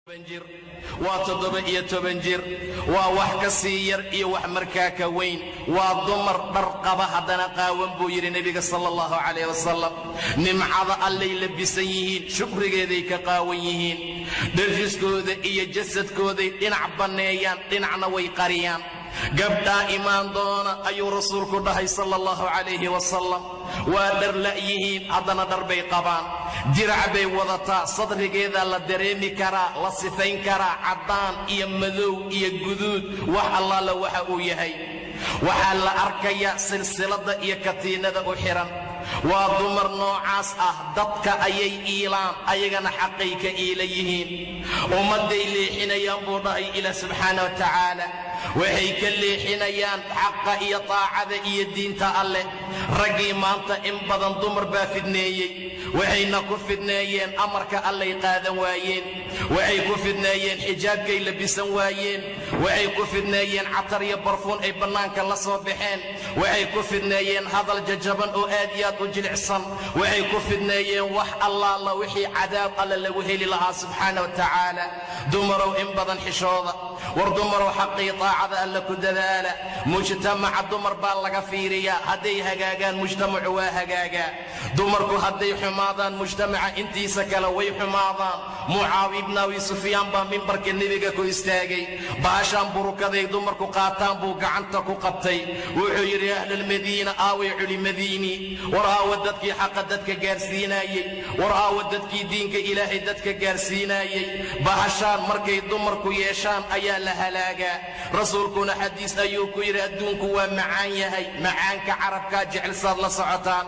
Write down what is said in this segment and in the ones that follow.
بنجر وتضرب يتبنجر ووحك سير يوح مركاك وين وضمر برقبة هدنا قاوم بوير النبي صلى الله عليه وسلم نمعض الليل بسيهين شكر ذيك قاويهين درجس كودي إيا جسد كودي إن عبنيان إن عنوي قريان قبدا إيمان دونا أي رسول كده صلى الله عليه وسلم ودر لأيهين هدنا دربي قبان درع بي وضطا صدر كذا لدريمي كرا لصفين كرا عدان إيا مذو إيا قدود وح الله لوحا يهي وحال أركيا سلسلة إيا كتينة أحرا وضمر نوعاس ضدك أي إيلان أيغن حقيك إليهين ومد إليحين ينبض إلى سبحانه وتعالى وحي كلي حينيان حق إيا طاعة إيا الدين تأله رقي مانتا إنبضن ضمر بافدنيي وحي نكفدنيين أمرك الله يقاذن وايين وحي كفدنيين حجاب كي لبسن وايين وحي كفدنيين عطر يبرفون أي بنانك الله صبحين وحي كفدنيين هذا الججبن وآديات وجلعصن وحي كفدنيين وح الله وحي عذاب الله لوهي لله سبحانه وتعالى دمروا إنبضن حشوضة وردمروا حقي طاعة الله كدذالة مجتمع دمر بالغ فيريا هدي هقاقان مجتمع وهقاقا دمركو هدي حماضان مجتمع انتي سكلا وي حماضان معاوي بن ابي سفيان با منبرك النبي كو استاغي باشان بركدي دمركو قاتان بو غعنتا كو قبتي وحو يري اهل المدينه اوي علي مديني ورا وددك حق ددك غارسينايي ورا وددك دينك الهي ددك غارسينايي باشان markay dumarku yeeshaan ayaa la halaaga rasuulkuna xadiis ayuu ku yiri adduunku waa macaan yahay macaanka carabka jecel saad la socotaan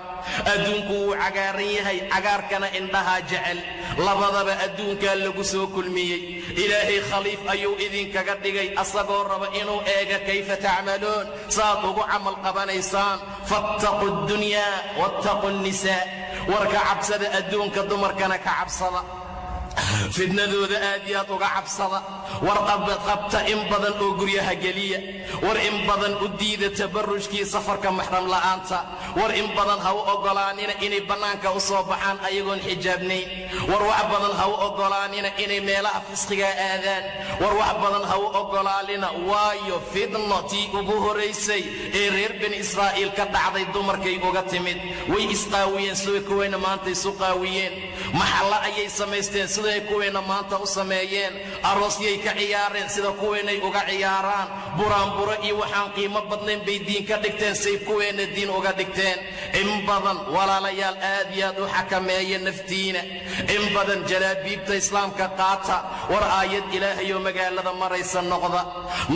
adduunku wuu cagaaran yahay cagaarkana indhaha jecel labadaba adduunka lagu soo kulmiyay ilaahay khaliif ayuu idin kaga dhigay asagoo raba inuu eega kayfa ta'maluun saad ugu amal qabanaysaan fattaqu dunya wattaqu nisaa warka cabsada adduunka dumarkana ka cabsada fidnadooda aad iyo aad uga cabsada war qabta in badan oo guryaha geliya war in badan u diida tabarrujkii safarka mahram la'aanta war in badan ha u ogolaanina inay banaanka u soo baxaan ayagoon xijaabnayn war wax badan ha u ogolaanina inay meelaha fisqiga aadaan war wax badan ha u ogolaanina waayo fidnatii ugu horeysay ee reer bani israa'iil ka dhacday dumarkay uga timid way isqaawiyeen soo kuwayna maanta isu qaawiyeen maxalla ayay samaysteen siday kuweena maanta u sameeyeen aroosyay ka ciyaareen sida kuweenay uga ciyaaraan buraanburo iyo waxaan qiimo badnayn bay diin ka dhigteen say kuweena diin uga dhigteen in badan walaalayaal aad iyo aad u xakameeya naftiina in badan jalaabiibta islaamka qaata war aayad ilaahay oo magaalada maraysa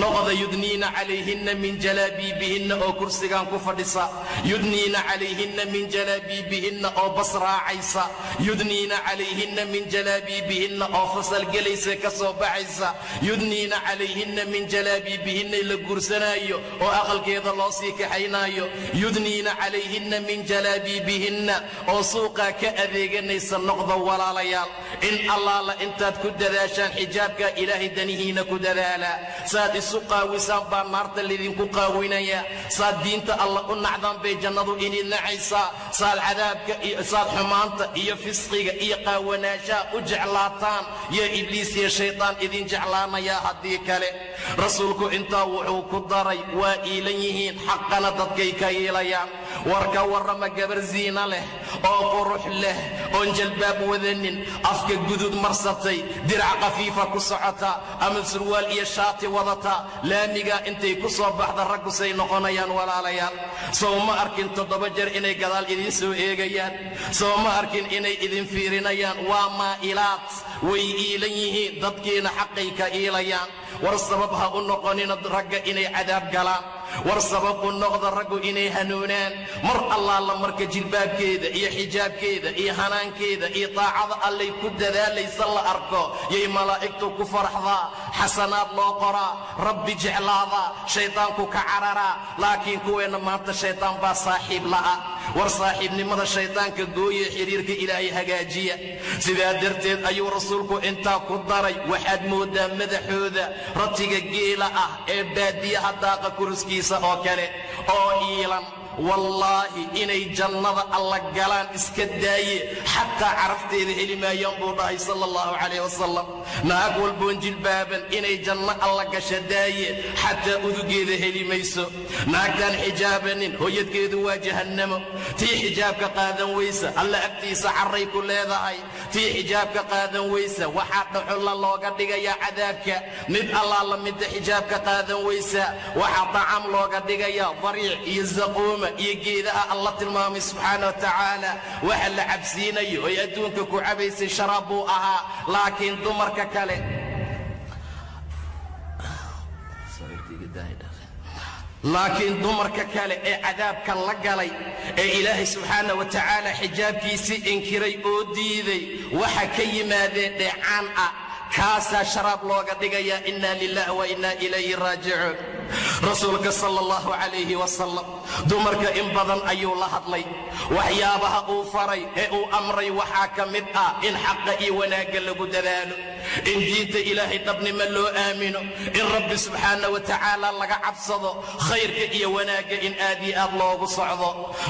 noqda yudniina calayhinna min jalaabiibihinna oo kursigan ku fadhisa yudniina calayhinna min jalaabiibihinna oo basraacaysa yudniina calayhinna min jalaabiibihinna oo fasal gelaysa ka soo baxaysa yudniina calayhinna min jalaabiibihinna la gursanayo oo aqalkeeda loo sii kaxaynaayo yudniina calayhinna min jalaabiibihinna oo suuqa ka adeeganaysa noqda walaalayaal in allaala intaad ku dadaashaan xijaabka ilaahay danihiina ku dadaala saad isu qaawisaan baa naarta lidinku qaawinaya saad diinta allah u nacdaan bay jannadu inii nacaysaa saad cadaabka iyo saad xumaanta iyo fisqiga iyo qaawanaashaa u jeclaataan yaa ibliis iyo shaytaan idin jeclaanayaa haddii kale rasuulku intaa wuxuu ku daray waa iilan yihiin xaqana dadkay ka iilayaan warka warrama gabar ziina leh oo qurux leh oon jalbaab wadanin afka gudud marsatay dirac qafiifa ku socota ama surwaal iyo shaati wadata laamiga intay ku soo baxda raggu say noqonayaan walaalayaal soo ma arkin 7 jeer inay gadaal idin soo eegayaan soo ma arkin inay idin fiirinayaan waa maa'ilaat way iilan yihiin dadkiina xaqay ka iilayaan war sabab ha u noqonina ragga inay cadaab galaan war sabab u noqda raggu inay hanuunaan mar allaala marka jilbaabkeeda iyo xijaabkeeda iyo hanaankeeda iyo taacada allay ku dadaalaysa la arko yay malaa'igtu ku farxdaa xasanaad loo qoraa rabbi jeclaada shaytaanku ka cararaa laakiin kuweena maanta shaytaan baa saaxiib la'a war saaxiibnimada shaytaanka gooye xiriirka ilaahay hagaajiya sidaa darteed ayuu rasuulku intaa ku daray waxaad moodaa madaxooda ratiga geela ah ee baadiyaha daaqa kurskiisa oo kale oo iilan wallaahi inay jannada alla galaan iska daaye xataa carafteeda heli maayaan buu dhahay sala allahu calayh wasalam. naag walboon jilbaaban inay janno alla gasha daaye xataa udugeeda heli mayso. naagtaan xijaabanin hooyadkeedu waa jahannamo. tii xijaabka qaadan weysa alla agtiisa carray ku leedahay. tii xijaabka qaadan weysa waxaa dhaxulla looga dhigayaa cadaabka. mid allaala midda xijaabka qaadan weysa waxaa dacam looga dhigayaa dariic iyo zaquuma iyo geedaha alla tilmaamay subxaana wa tacaala. waxa la cabsiinayo oy adduunka ku cabaysay sharaab buu ahaa. laakiin dumarka kale ee cadaabka la galay ee ilaahay subxaana wa tacaala xijaabkiisii inkiray oo diiday waxa ka yimaadeen dheecaan ah kaasaa sharaab looga dhigayaa. inna lillahi wa inna ilayhi raajicuun. rasuulka sala allahu calayhi wasalam dumarka in badan ayuu la hadlay. waxyaabaha uu faray ee uu amray waxaa ka mid ah in xaqa iyo wanaagga lagu dadaalo, in diinta ilaahay dhabnimo loo aamino, in rabbi subxaana wa tacaala laga cabsado, khayrka iyo wanaagga in aad iyo aad loogu socdo.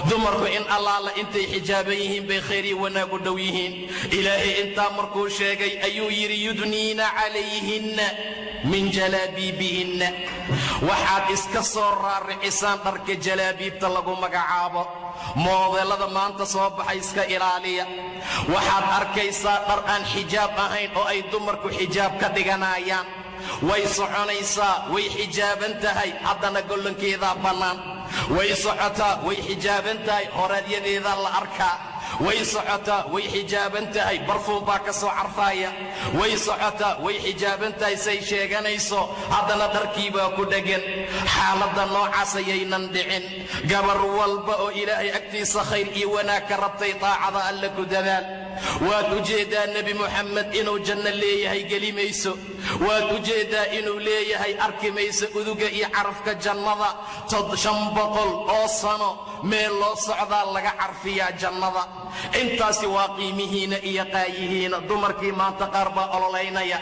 dumarku in allaala intay xijaaban yihiin bay khayr iyo wanaag u dhow yihiin. ilaahay intaa markuu sheegay ayuu yidhi yudniina calayhinna min jalaabiibihinna. waxaad iska soo raaricisaan dharka jalaabiibta lagu magacaabo. moodeelada maanta soo baxay iska ilaaliya. waxaad arkaysaa dhar aan xijaab ahayn oo ay dumarku xijaab ka dhiganayaan. way soconaysaa way xijaaban tahay haddana gollonkeedaa bannaan. way socotaa way xijaaban tahay horaadyadeedaa la arkaa. way socotaa way xijaaban tahay barfuun baa ka soo carfaaya. way socotaa way xijaaban tahay say sheeganayso haddana dharkii baa ku dheggan. xaaladda noocaas ayaynan dhicin. gabar walba oo ilaahay agtiisa khayr iyo wanaag ka rabtay daacada alle ku dadaal. waad u jeeddaa nebi moxamed inuu janno leeyahay geli mayso. waad u jeeddaa inuu leeyahay arki mayso uduga iyo carafka jannada. 500 oo sano meel loo socdaa laga carfiyaa jannada. intaasi waa qiimihiina iyo qaayihiina. dumarkii maanta qaar baa ololaynaya.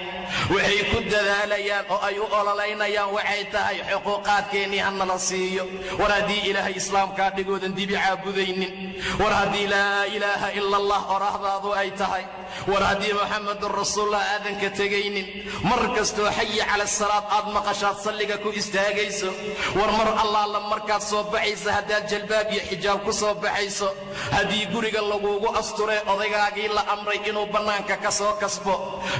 waxay ku dadaalayaan oo ay u ololaynayaan waxay tahay xuquuqaadkeennii hanala siiyo. war haddii ilaahay islaamkaa dhigoodan dibi caabudaynin, war haddii laa ilaaha ila allah orahdaadu ay tahay, war haddii moxamedun rasuulullah aadanka tegaynin, mar kastoo xayi cala asalaad aad maqashaad salliga ku istaagayso, war mar allaala markaad soo baxaysa haddaad jalbaab iyo xijaab ku soo baxayso, haddii guriga laguugu asturee odaygaagii la amray inuu bannaanka ka soo kasbo,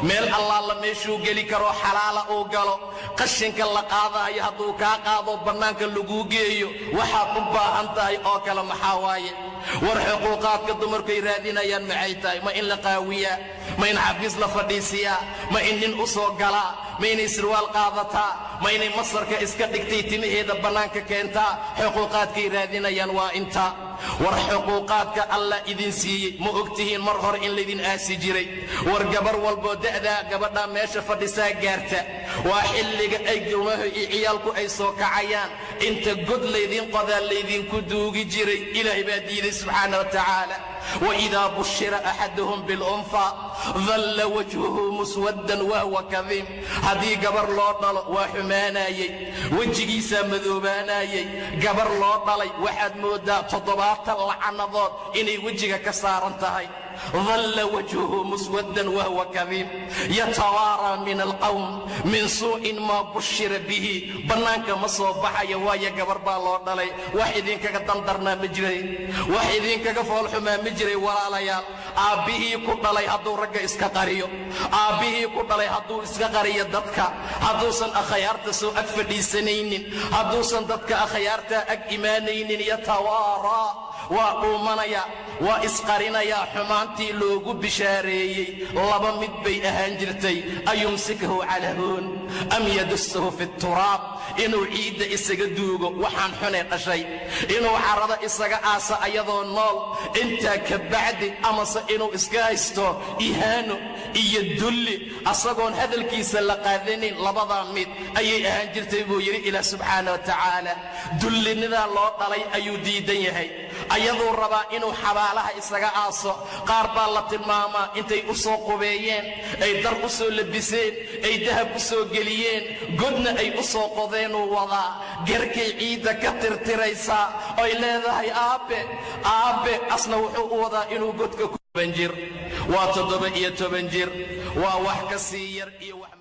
meel allaala meeshuu geli karoo xalaala uu galo, qashinka la qaadaayo hadduu kaa qaado bannaanka laguu geeyo, waxaad u baahan tahay oo kale maxaa waaye? war xuquuqaadka dumarkay raadinayaan maxay tahay? ma in la qaawiyaa? ma in xafiis la fadhiisiyaa? ma in nin u soo galaa? ma inay sirwaal qaadataa? ma inay masarka iska dhigtay timaheeda bannaanka keentaa? xuquuqaadkay raadinayaan waa intaa. war xuquuqaadka allah idin siiyey ma ogtihiin mar hore in laydin aasi jiray? war gabar walboo da'daa gabadhaa meesha fadhisaa gaarta waa xilliga ay gurmaha iyo ciyaalku ay soo kacayaan. inta god laydin qodaa laydinku duugi jiray. ilaahay baa diiday subxaana wa tacaala. waidaa bushira axaduhum bilunfaa dalla wajhuhu muswaddan wahwa kadiim. haddii gabar loo dhalo waa xumaanayey, wejigiisaa madoobaanayey. gabar loo dhalay waxaad mooddaa 70 lacanadood inay wejiga ka saaran tahay. ظل وجهه مسودا وهو كظيم يتوارى من القوم من سوء ما بشر به. بنانك ما soo baxaya waaya gabar baa loo dhalay. wax idinkaga dandarnaa ma jiray, wax idinkaga foolxumaa ma jiray walaalayaal. aabbihii ku dhalay hadduu ragga iska qariyo, aabbihii ku dhalay hadduu iska qariyo dadka, hadduusan akhyaarta soo ag fadhiisanaynin, hadduusan dadka akhyaarta ag imaanaynin, yatawaaraa waa dhuumanaya, waa isqarinaya. xumaantii loogu bishaareeyey laba mid bay ahaan jirtay: ayumsikahu calaa huun am yadussahu fi turaab. inuu ciidda isaga duugo waxaan xunee dhashay, inuu carada isaga aasa ayadoo nool intaa ka bacdi, amase inuu iska haysto ihaano iyo dulli asagoon hadalkiisa la qaadanin. labadaa mid ayay ahaan jirtay buu yidhi ilaah subxaana wa tacaala. dullinidaa loo dhalay ayuu diidan yahay. ayaduu rabaa inuu xabaalaha isaga aaso. qaar baa la tilmaamaa intay u soo qubeeyeen, ay dar u soo labiseen, ay dahab u soo geliyeen, godna ay u soo qodeenuu wadaa. garkay ciidda ka tirtiraysaa oy leedahay aabbe asna wuxuu u wadaa inuu godka ku jir. waa 17 jir, waa wax ka sii yar iyo wax